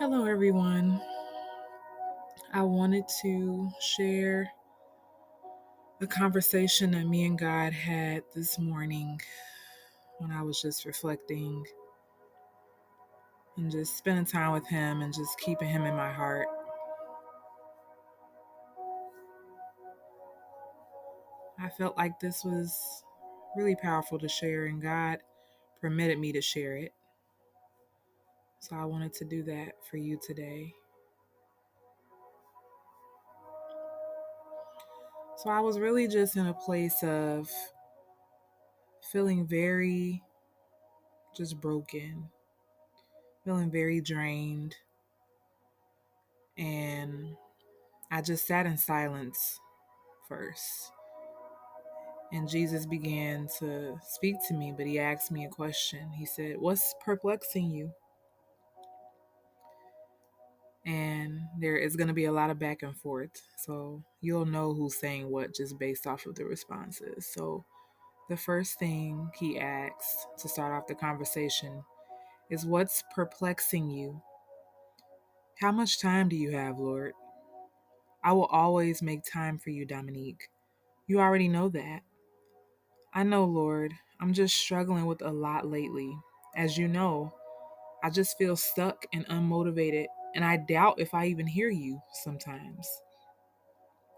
Hello, everyone. I wanted to share a conversation that me and God had this morning when I was just reflecting and just spending time with Him and just keeping Him in my heart. I felt like this was really powerful to share, and God permitted me to share it. So I wanted to do that for you today. So I was really just in a place of feeling very just broken, feeling very drained, and I just sat in silence first. And Jesus began to speak to me, but he asked me a question. He said, "What's perplexing you?" And there is going to be a lot of back and forth. So you'll know who's saying what just based off of the responses. So the first thing he asked to start off the conversation is, "What's perplexing you?" How much time do you have, Lord? I will always make time for you, Dominique. You already know that. I know, Lord, I'm just struggling with a lot lately. As you know, I just feel stuck and unmotivated, and I doubt if I even hear you sometimes.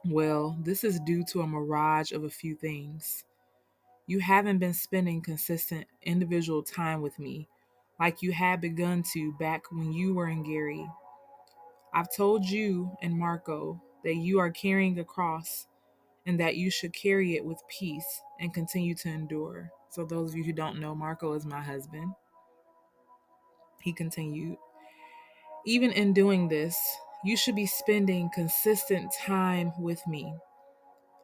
Well, this is due to a mirage of a few things. You haven't been spending consistent individual time with me like you had begun to back when you were in Gary. I've told you and Marco that you are carrying a cross and that you should carry it with peace and continue to endure. So, those of you who don't know, Marco is my husband. He continued, "Even in doing this, you should be spending consistent time with me.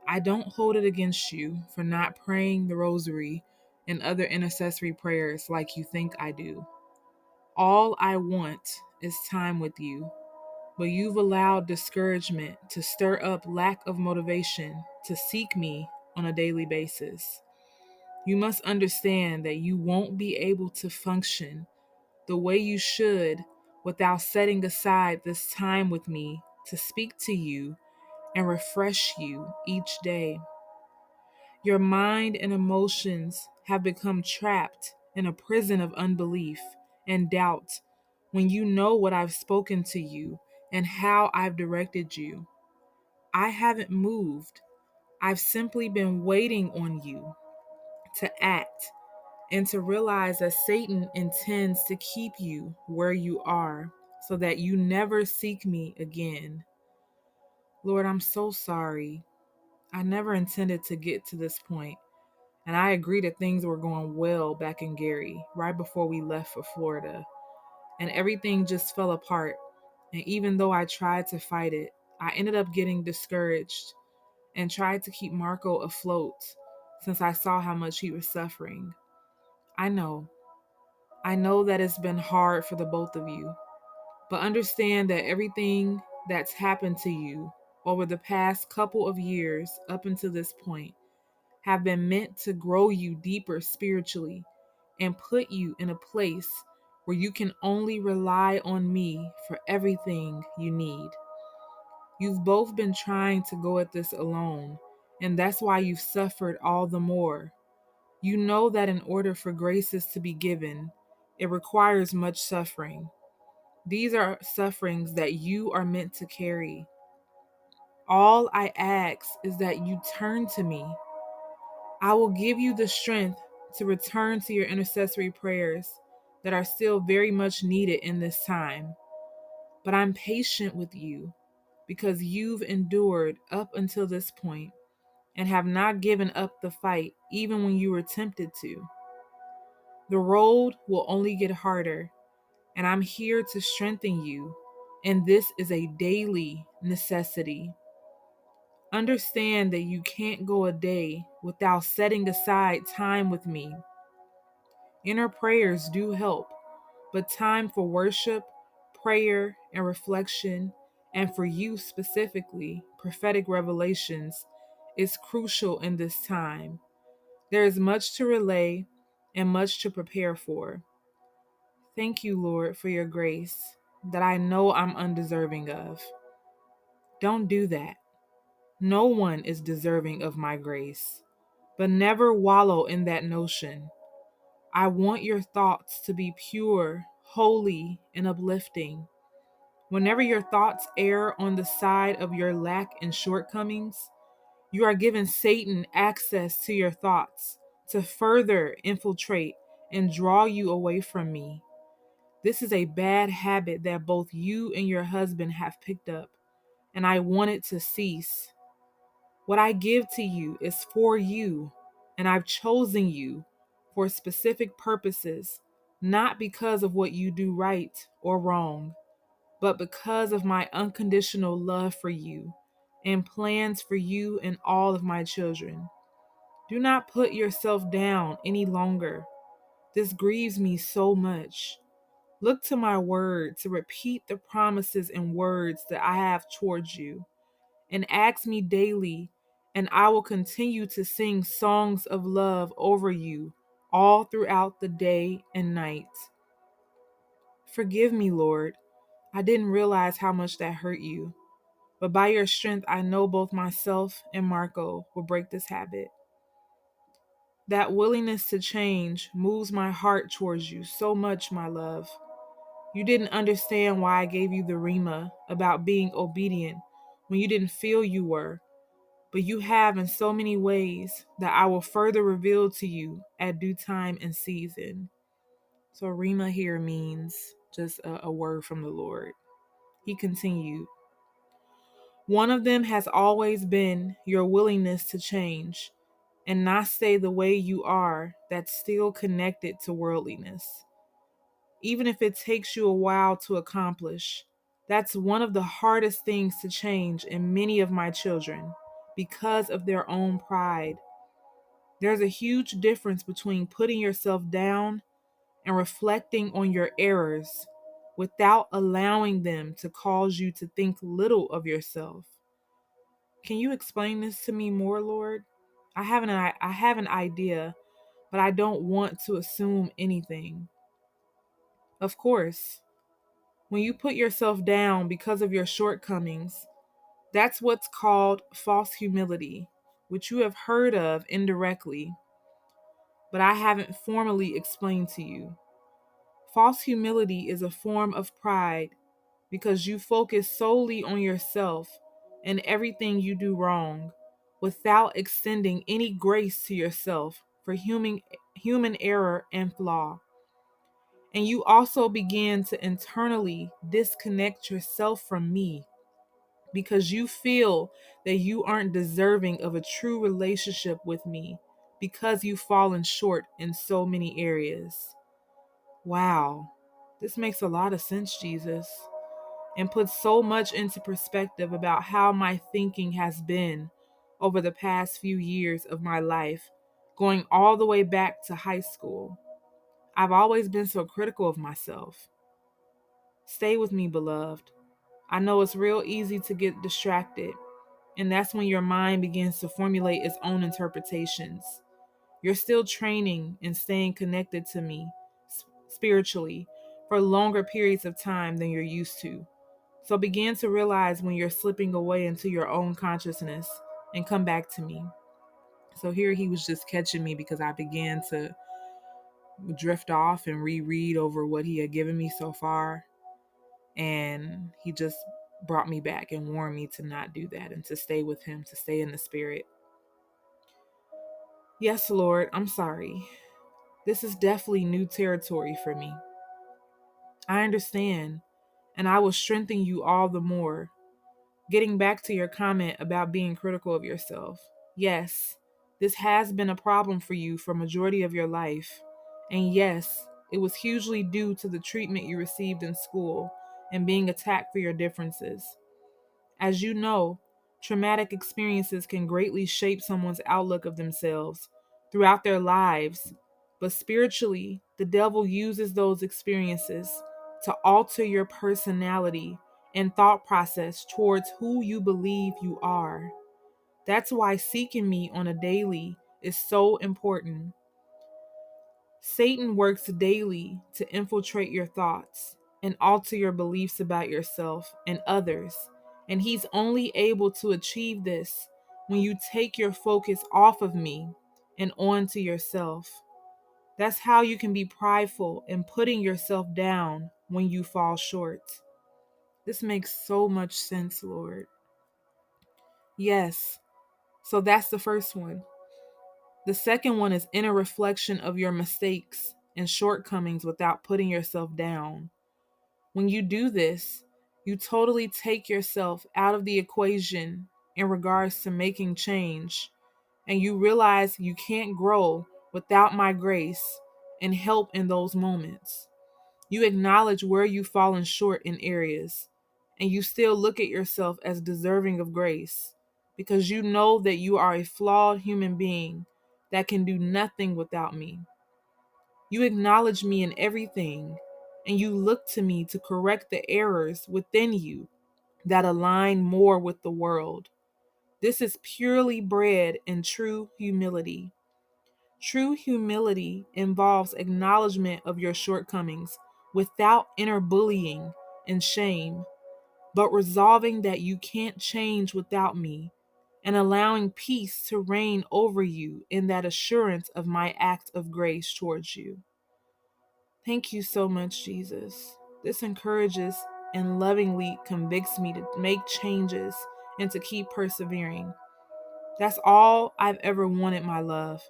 I don't hold it against you for not praying the rosary and other intercessory prayers like you think I do. All I want is time with you, but you've allowed discouragement to stir up lack of motivation to seek me on a daily basis. You must understand that you won't be able to function the way you should without setting aside this time with me to speak to you and refresh you each day. Your mind and emotions have become trapped in a prison of unbelief and doubt when you know what I've spoken to you and how I've directed you. I haven't moved. I've simply been waiting on you to act and to realize that Satan intends to keep you where you are so that you never seek me again. Lord, I'm so sorry. I never intended to get to this point, and I agree that things were going well back in Gary, right before we left for Florida, and everything just fell apart. And even though I tried to fight it, I ended up getting discouraged and tried to keep Marco afloat since I saw how much he was suffering. I know I know that it's been hard for the both of you, but understand that everything that's happened to you over the past couple of years up until this point have been meant to grow you deeper spiritually and put you in a place where you can only rely on me for everything you need. You've both been trying to go at this alone, and that's why you've suffered all the more. You know that in order for graces to be given, it requires much suffering. These are sufferings that you are meant to carry. All I ask is that you turn to me. I will give you the strength to return to your intercessory prayers that are still very much needed in this time. But I'm patient with you because you've endured up until this point and have not given up the fight even when you were tempted to. The road will only get harder, and I'm here to strengthen you, and this is a daily necessity. Understand that you can't go a day without setting aside time with me. Inner prayers do help, but time for worship, prayer, and reflection, and for you specifically, prophetic revelations, is crucial in this time. There is much to relay and much to prepare for. Thank you, Lord, for your grace. that I know I'm undeserving of. Don't do that. No one is deserving of my grace, but never wallow in that notion. I want your thoughts to be pure, holy, and uplifting. Whenever your thoughts err on the side of your lack and shortcomings, you are giving Satan access to your thoughts to further infiltrate and draw you away from me. This is a bad habit that both you and your husband have picked up, and I want it to cease. What I give to you is for you, and I've chosen you for specific purposes, not because of what you do right or wrong, but because of my unconditional love for you and plans for you and all of my children. Do not put yourself down any longer. This grieves me so much. Look to my word to repeat the promises and words that I have towards you, and ask me daily, and I will continue to sing songs of love over you all throughout the day and night. Forgive me, Lord. I didn't realize how much that hurt you, but by your strength, I know both myself and Marco will break this habit. That willingness to change moves my heart towards you so much, my love. You didn't understand why I gave you the rhema about being obedient when you didn't feel you were, but you have in so many ways that I will further reveal to you at due time and season. So rhema here means just a word from the Lord. He continued, one of them has always been your willingness to change and not stay the way you are that's still connected to worldliness. Even if it takes you a while to accomplish, that's one of the hardest things to change in many of my children because of their own pride. There's a huge difference between putting yourself down and reflecting on your errors without allowing them to cause you to think little of yourself. Can you explain this to me more, Lord? I have an idea, but I don't want to assume anything. Of course, when you put yourself down because of your shortcomings, that's what's called false humility, which you have heard of indirectly, but I haven't formally explained to you. False humility is a form of pride because you focus solely on yourself and everything you do wrong without extending any grace to yourself for human error and flaw. And you also begin to internally disconnect yourself from me because you feel that you aren't deserving of a true relationship with me because you've fallen short in so many areas. Wow, this makes a lot of sense, Jesus, and puts so much into perspective about how my thinking has been over the past few years of my life, going all the way back to high school. I've always been so critical of myself. Stay with me, beloved. I know it's real easy to get distracted, and that's when your mind begins to formulate its own interpretations. You're still training and staying connected to me spiritually for longer periods of time than you're used to. So begin to realize when you're slipping away into your own consciousness and come back to me. So here he was just catching me because I began to drift off and reread over what he had given me so far. And he just brought me back and warned me to not do that and to stay with him, to stay in the spirit. Yes, Lord, I'm sorry. This is definitely new territory for me. I understand, and I will strengthen you all the more. Getting back to your comment about being critical of yourself. Yes, this has been a problem for you for majority of your life. And yes, it was hugely due to the treatment you received in school and being attacked for your differences. As you know, traumatic experiences can greatly shape someone's outlook of themselves throughout their lives, but spiritually, the devil uses those experiences to alter your personality and thought process towards who you believe you are. That's why seeking me on a daily is so important. Satan works daily to infiltrate your thoughts, and alter your beliefs about yourself and others. And He's only able to achieve this when you take your focus off of me and onto yourself. That's how you can be prideful and putting yourself down when you fall short. This makes so much sense, Lord. Yes. So that's the first one. The second one is inner reflection of your mistakes and shortcomings without putting yourself down. When you do this, you totally take yourself out of the equation in regards to making change, and you realize you can't grow without my grace and help in those moments. You acknowledge where you've fallen short in areas, and you still look at yourself as deserving of grace because you know that you are a flawed human being that can do nothing without me. You acknowledge me in everything, and you look to me to correct the errors within you that align more with the world. This is purely bred in true humility. True humility involves acknowledgement of your shortcomings without inner bullying and shame, but resolving that you can't change without me and allowing peace to reign over you in that assurance of my act of grace towards you. Thank you so much, Jesus. This encourages and lovingly convicts me to make changes and to keep persevering. That's all I've ever wanted, my love.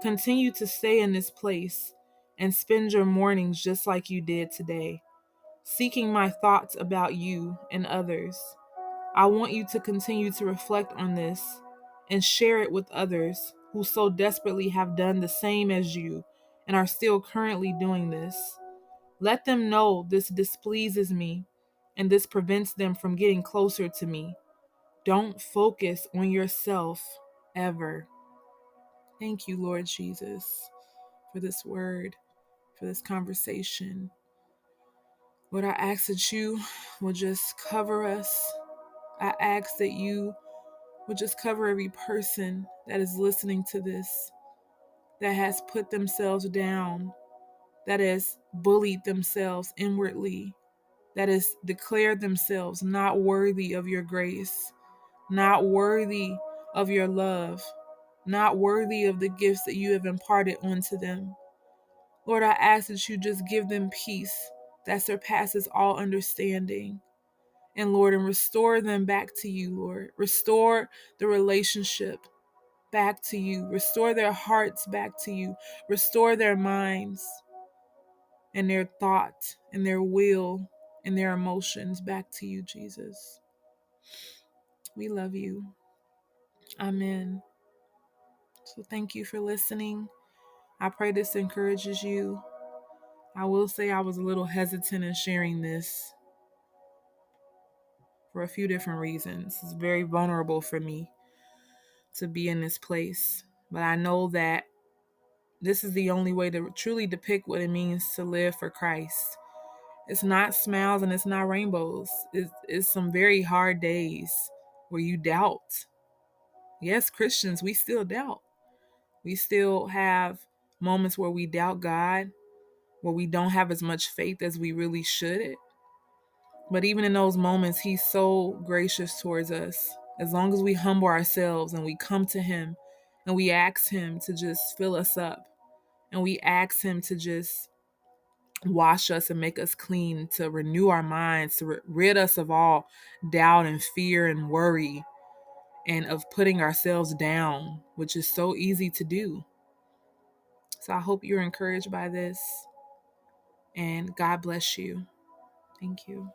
Continue to stay in this place and spend your mornings just like you did today, seeking my thoughts about you and others. I want you to continue to reflect on this and share it with others who so desperately have done the same as you and are still currently doing this. Let them know this displeases me and this prevents them from getting closer to me. Don't focus on yourself ever. Thank you, Lord Jesus, for this word, for this conversation. Lord, I ask that you will just cover us. I ask that you will just cover every person that is listening to this, that has put themselves down, that has bullied themselves inwardly, that has declared themselves not worthy of your grace, not worthy of your love, not worthy of the gifts that you have imparted onto them. Lord, I ask that you just give them peace that surpasses all understanding. And Lord, and restore them back to you, Lord. Restore the relationship back to you. Restore their hearts back to you. Restore their minds and their thought and their will and their emotions back to you, Jesus. We love you. Amen. So thank you for listening. I pray this encourages you. I will say I was a little hesitant in sharing this for a few different reasons. It's very vulnerable for me to be in this place. But I know that this is the only way to truly depict what it means to live for Christ. It's not smiles and it's not rainbows. It's some very hard days where you doubt. Yes, Christians, we still doubt. We still have moments where we doubt God, where we don't have as much faith as we really should. But even in those moments, He's so gracious towards us. As long as we humble ourselves and we come to Him and we ask Him to just fill us up and we ask Him to just wash us and make us clean, to renew our minds, to rid us of all doubt and fear and worry and of putting ourselves down, which is so easy to do. So I hope you're encouraged by this, and God bless you. Thank you.